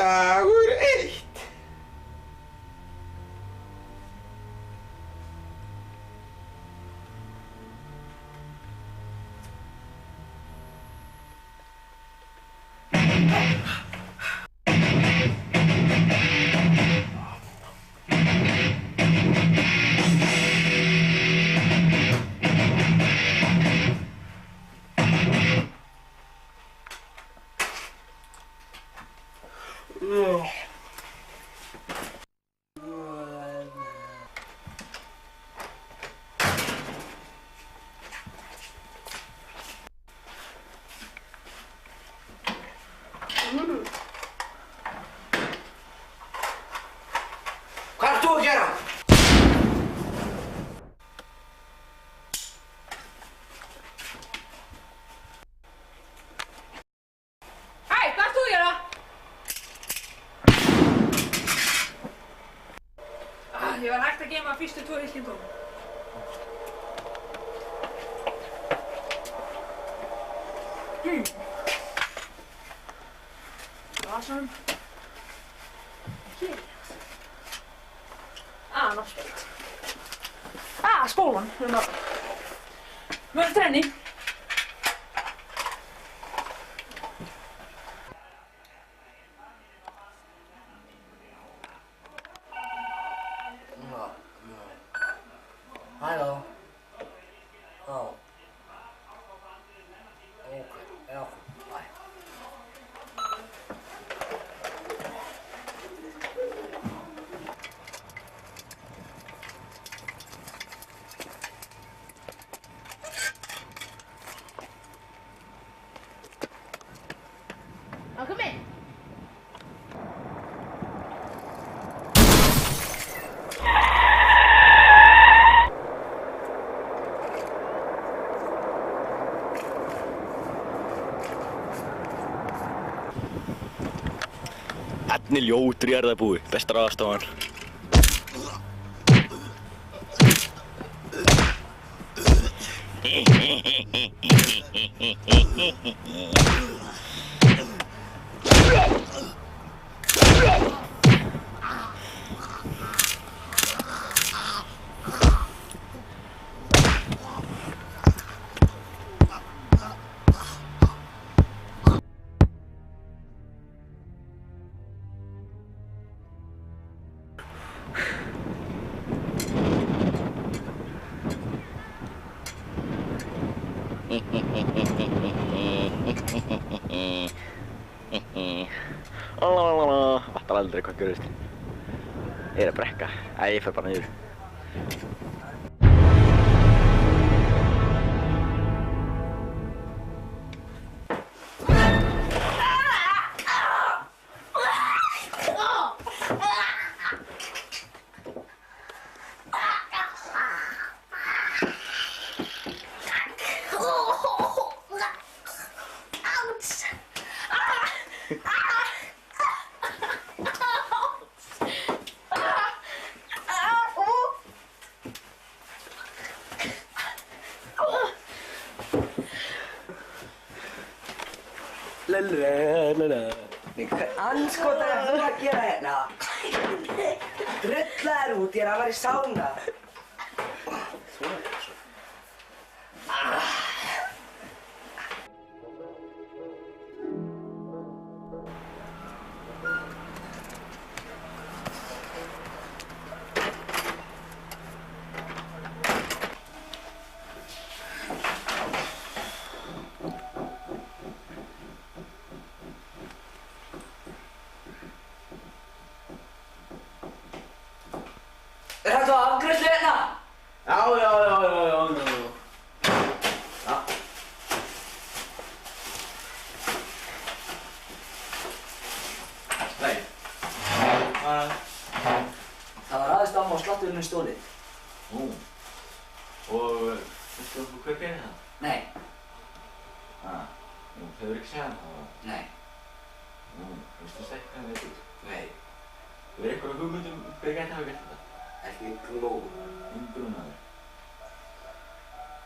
Dagur 1. Hvað ert þú að gera? Hæ, hvað ert þú að gera? Ég var hægt að geyma fyrstu 2 hylkindum. Vasanum. Hér. Náttúrulega. Skólan. Við erum trenni. Halló. Já. Ok, já, bæ. Kom inn. Ernir ljótur í jarðarbúi, bestar aðstofan. Fattar aldrei hvað gerist. Ég að brekka. Ég fer bara niður. Hvað andskota er þú að gera hérna? Drullaður út, ég er að fara í sána. Er þetta afgreiðslu hérna? Já. Nei. Það var aðeins amma og slátturinn stólið. Og veistu hver gerir það? Nei. Þú hefur ekki séð það? Nei. Veistu það hvað það veitur? Nei. Þú er eitthvað hugmynd hver gæti hafa gert þetta? Ekki glóð. Grunaður.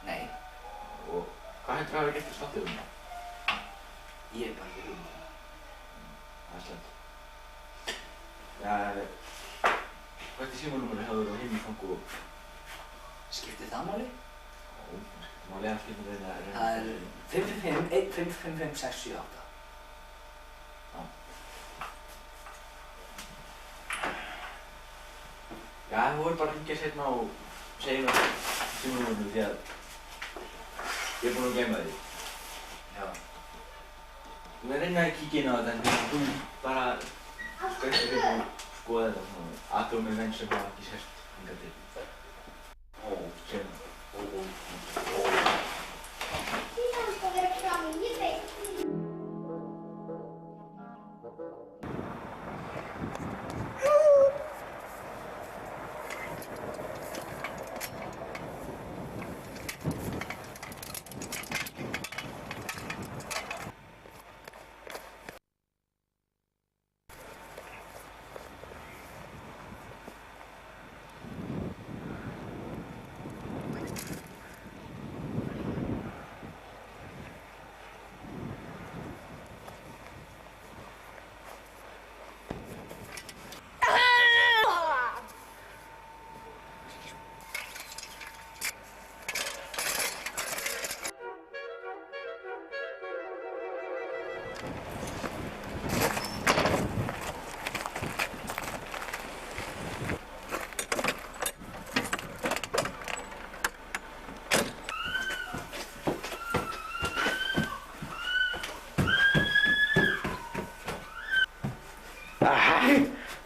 Nei. Og hvað heldur að hafa gert í slátturinn? Ég er bara ekki hugmynd. Það er slæmt. Já, hvert er símanúmerið hjá þér á heimilfangu og... Skiptir það máli? Já, máli að skipta þeirra... Það er 555-1555-678. Já. Já, þú voru bara að hringja seinna og segja mér símanúmerið því að ég er búinn að gleyma því. Já. Þú verður reyna að kíkja inn á þetta en þú bara skauta fyrir og skoða þetta svona aðtöfu með menn sem hafa ekki sérst hingað til. Sem.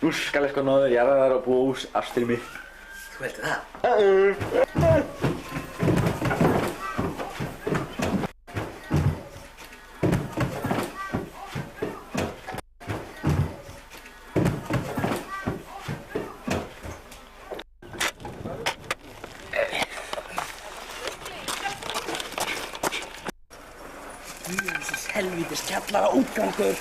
Nú skal ég sko náðu jarðar og búa ús aftur í mig. Þú heldur það? Jösses helvítis kjallara útgangur.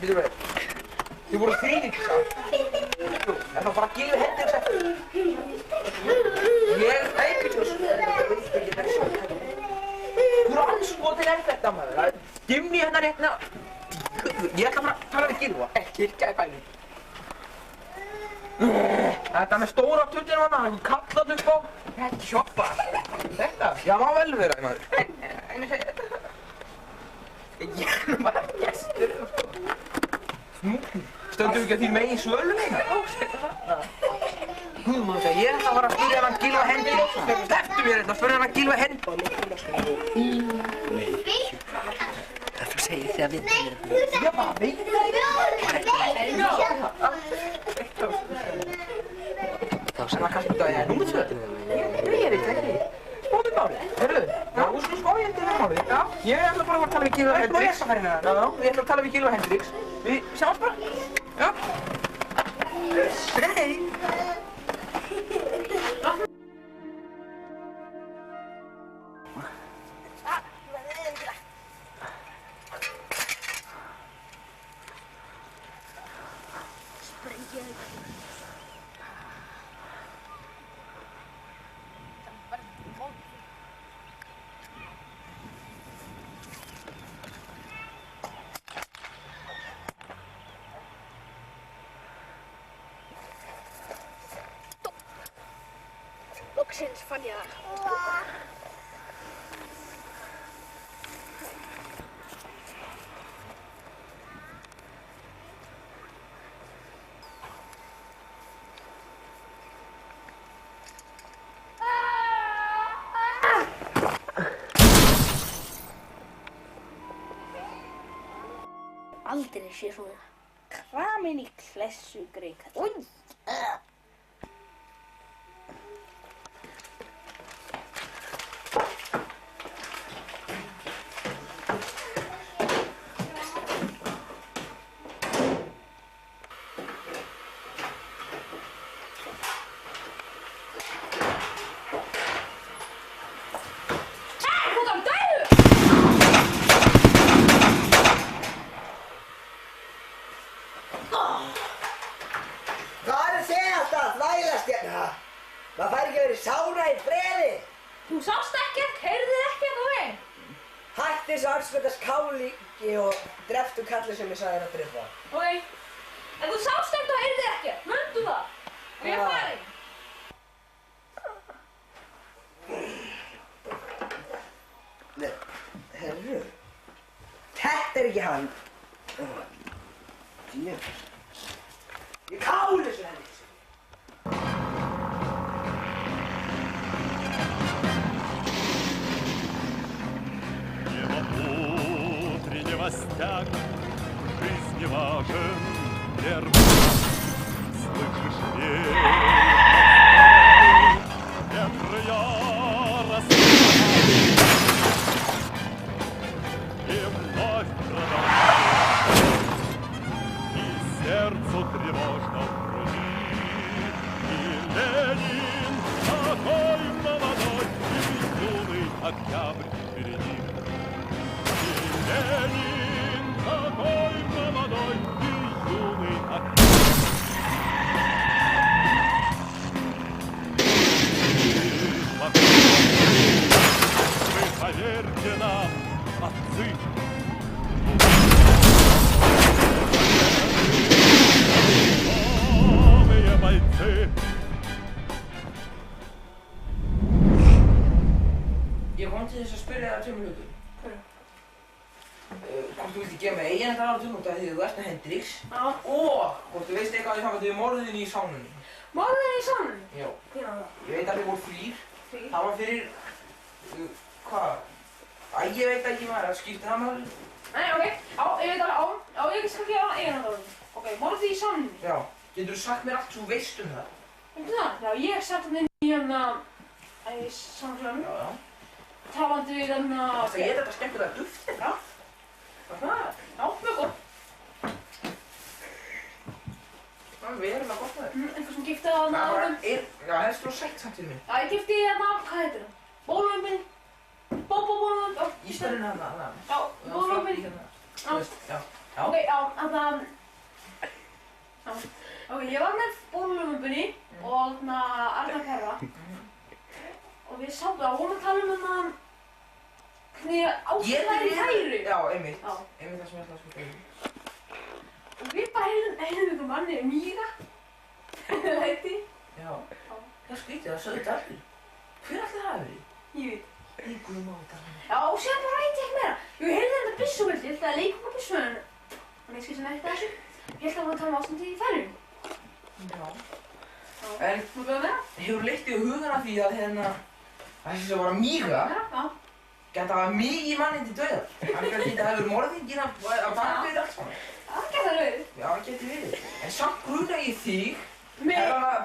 Býtu við. Þið voru þrír, sagði. Er það bara Gylfi Hendriks eftir? Ég veit ekki þessu. Þú eru alls skotin enn þetta, maður. Gimni hérna réttna. Ég ætla bara að tala við Gylfa. Ekki yrkja í bænum. Þetta með stóra tunninu hana, hann kallar upp á. Þetta sjoppa. Þetta? Já, má vel vera, maður. En ég segi þetta. Ég er bara gestur. Stöndum við ekki að því megin svölum hérna? Já, segja það. Guð maður segja, ég ætla að fara að spyrja hann Gylfa Hendriks. Slepptu mér þetta, spyrja hann Gylfa Hendriks. Nei. Þú segir þið að vita mér. Ég bara veit Þá það. Það kannski þetta er númer 2. Ég er ekki. Spóðum málið. Hörru, já, þú skulum spá ég þetta málið. Já, ég ætla bara að tala við Gylfa Hendriks. Já, ég ætla að tala við Gylfa Hendriks. Við sjáumst bara. Já. Nei. Loksins fann ég það. Aldrei sé svona kramin í klessu greik. Új! Maður fær ekki að vera í sána í friði. Þú sást ekkert, heyrðir ekkert á veginn. Hætti þessu andskotast kálíki og dreftu kalli sem ég sagði þér að drepa. Ok, en þú sást ekkert og heyrðir ekkert, mundu það. Og ég er farin. Nei, herru, þetta er ekki hann. Ég káli þessu henni. Новостях жизни важен первый раз. Слышишь веер ветра яростный, и вновь продолжает, и сердцу тревожно в груди. И Ленин такой молодой и юный октябрь впереди. Ленин такой молодой и юный октябрь. Вы поверьте нам, отцы, новые бойцы. Ég kom til þess að spyrja það 2 mínútur. Hvort þú vildi gefa mig eiginlega þar á út af því þú ert með Hendrix. Já. Og hvort þú veist eitthvað í sambandi við morðin í sánunni. Morðin í sánunni? Já. Hvenær var það? Ég veit að þið voru 3. 3? Það var fyrir... hvað? Æ, ég veit ekki maður, skipti það maður? Nei, ok. Já, ég veit alveg. Já, ég skal gefa eiginlega þar. Ok, morðin í sánunni. Já. Getur þú sagt mér allt sem þú veist um það? Veistu það? Já, ég sett hann inn í hérna... í samfélaginu. Já, já. Talandi við hérna... Það ég þetta skemmtilega duftið, já? Það? Já, mjög gott. Við erum að gott með þér. Einhver sem gifti það þarna áðan. Já, helst þú sætt samt fyrir mig. Já, ég gifti þarna, hvað heitir það? Bóluvömbin. Bóluvömbin. Ístarinn hana. Já, bóluvömbin. Þú veist, já. Ok, já, þarna... Já. Ok, ég var með bóluvömbinni og þarna Arnar Perra. Og við sáum það, og vorum að tala um þarna... hvernig ástæðan í kæru. Já, einmitt. Já. Einmitt það sem ég ætlaði að spila um. Og við bara heyrðum einhver manni Míra. Hætti. Já. Það skrítið, það sögðu þetta allir. Hver ætli það hafi verið? Ég veit. Einhverjum á þetta. Já, og sér bara rætti ekki meira. Ég heyrði þetta byssuveldi, ég ætlaði að leika með byssuveldi. Þannig skil sem eftir þessu. Ég ætlaði að tala um ástandi í færðum. Já. Já. En Þú byrjaði með það? hefur leitt í hugan að því að hérna... þessi sem var að míga, Já. geta að migi manninn til dauðar. Hann geti þetta að hefur morðinginn að baka við allt saman. Það geta það verið. Já, það geti verið. En samt gruna ég þig, Mig.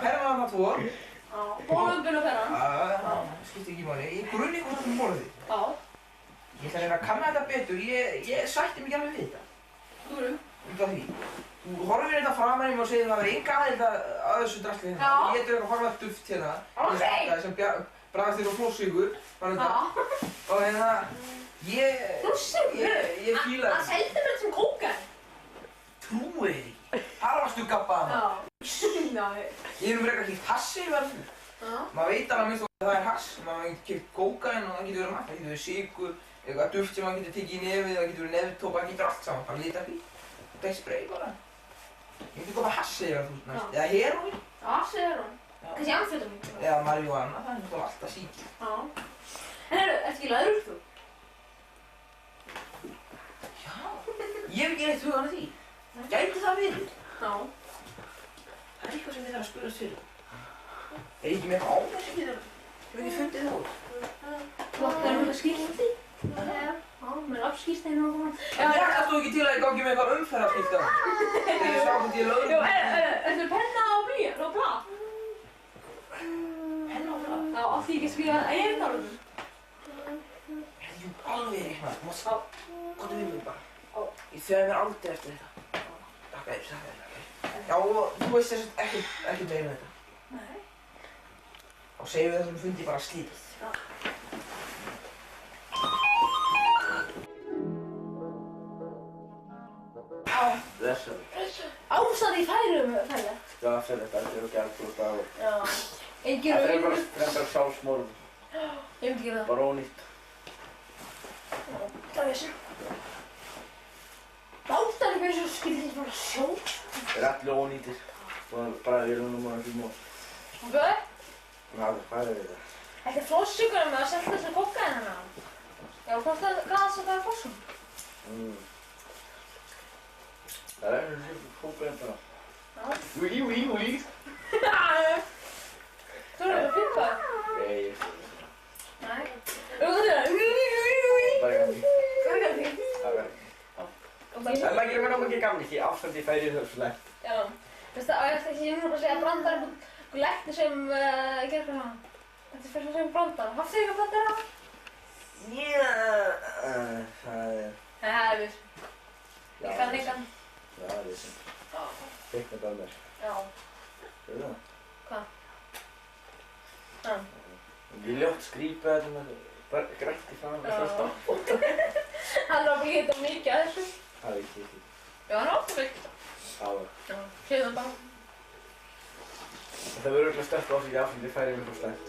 perrana það 2. Já. Bóluvömbin og Perran. Það skiptir ekki máli. Ég gruni eitthvað svona morði. Já. Ég ætla að reyna að kanna þetta betur. Ég sætti mig ekki alveg við þetta. Þú eru. Út af því. Þú horfir þetta framan í mig og segir það verður enga aðeins að þessu drasli hérna. Já. Ég getur eitthvað horfað duft hérna. Ok. Sem bragðast þér á flórsvíkur. Og hérna, ég fíla Það seldi mér þetta sem kókaín. Trúið því. Þar varstu gabbað hana. Já. Ég hef nú frekar keypt hassi í verðinu. Maður veit alveg að minnst að það er hass. Maður getur keypt kókaín og það getur verið margt. Það getur verið sykur, eitthvað duft sem maður getur tekið í nefið, það getur verið neftóbak, það getur allt saman. Bara litafí. Þetta er spray bara. Ég getur komið hassi yfir það næst. Eða heroín. Já, hassi heroín. Kannski amfetamín. Eða marihuana, það er náttúrulega alltaf síkir. Já. En ertu ekki löður þú? Já. Ég hef ekki neitt hugan að því. Gæti það verið? Já. Það er eitthvað sem ég þarf að spyrjast fyrir. Er ekki með eitthvað áður sem ég þarf? Ég hef ekki fundið það út. Þú ætti að vera skýrti? Já, með afskýrsteinu og svona. Hlakkast þú ekki til að ég gangi með eitthvað umferðarskýrt á það? Þegar ég sá hvort ég lögði. Jú, ertu penna og blýant og blað? Penna og blað? Já, af því ekki að skrifa eigindarum. Jú, alveg reiknað. Þú mátt sá. Komdu við mig bara. Ég þauði mér aldrei eftir þetta. Takk fyrir, takk fyrir. Já, og þú veist þess að ekki meira um þetta. Nei. Og segjum við þessum fundi bara slítið. Þessari. Ástæði í færum færða. Já, fyrir þetta er ekki alveg út af. Já. Engir Það er bara sjálfsmorð. Ég myndi gera það. Bara ónýtt. Það er þessu. Ástæði fyrir svo skilðið bara sjálf. Það er allir ónýttir. Bara við erum núna ekki mór. Ok? Hvað er þetta? Þetta er flóssíkur með að setja þessu kókaín hana. Já, hvað það er flossum? Það er þessi kókaín bara. Já. Úi. Þú erum að pípa? Nei, ég sé það. Nei. Bara Bara gamli. Hvað er það? Það verður. En maður gerir mér náttúrulega ekki gamli, ekki ástandi í færi þessu legt. Já. Veistu það, ég er bara að segja að brandar einhvern lækni sem gerir hvað hana. Þetta er fyrir sem brandar. Hafðu þið eitthvað brandar á? Það er... Það er við. Ég kann engan. Já, það er vissin. Fikna bara mér. Já. Þú það? Hvað? Já. Ég ljótt skrýpa þetta með bara grænt í fram með svart. Hann var að lita mikið að þessu. Það er ekki. Já, hann er ofta mikið. Það var. Já. Hliðan bara. Það verður örugglega sterkt áfengi áfengi færi mér svo slæmt.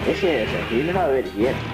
Vissi þess að hinir hafa verið hér.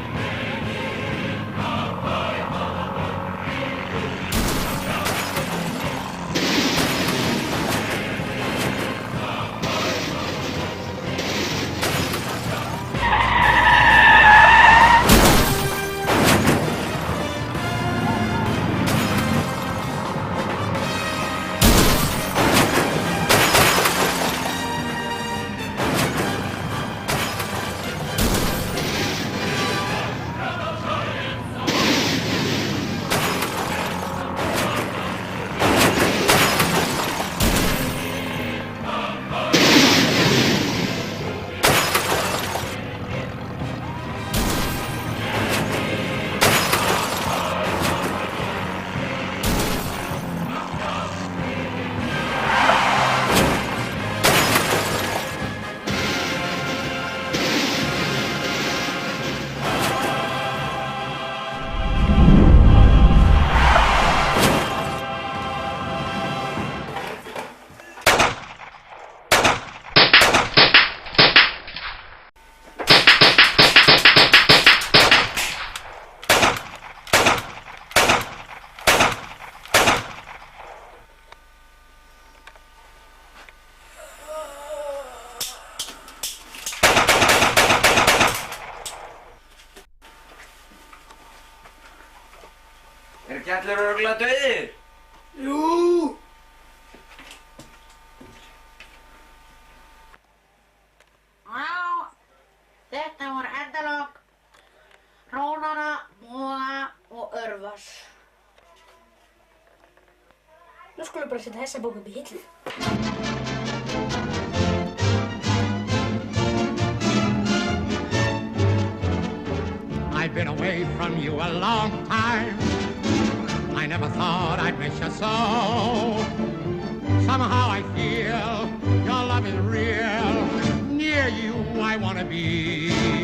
Er ekki allir örugglega dauðir? Jú! Já, þetta var endalok Hrónara, Móða og Örvars. Nú skulum bara setja þessa bók upp í hillu. I've been away from you a long time. I never thought I'd miss you so. Somehow I feel your love is real. Near you I wanna be.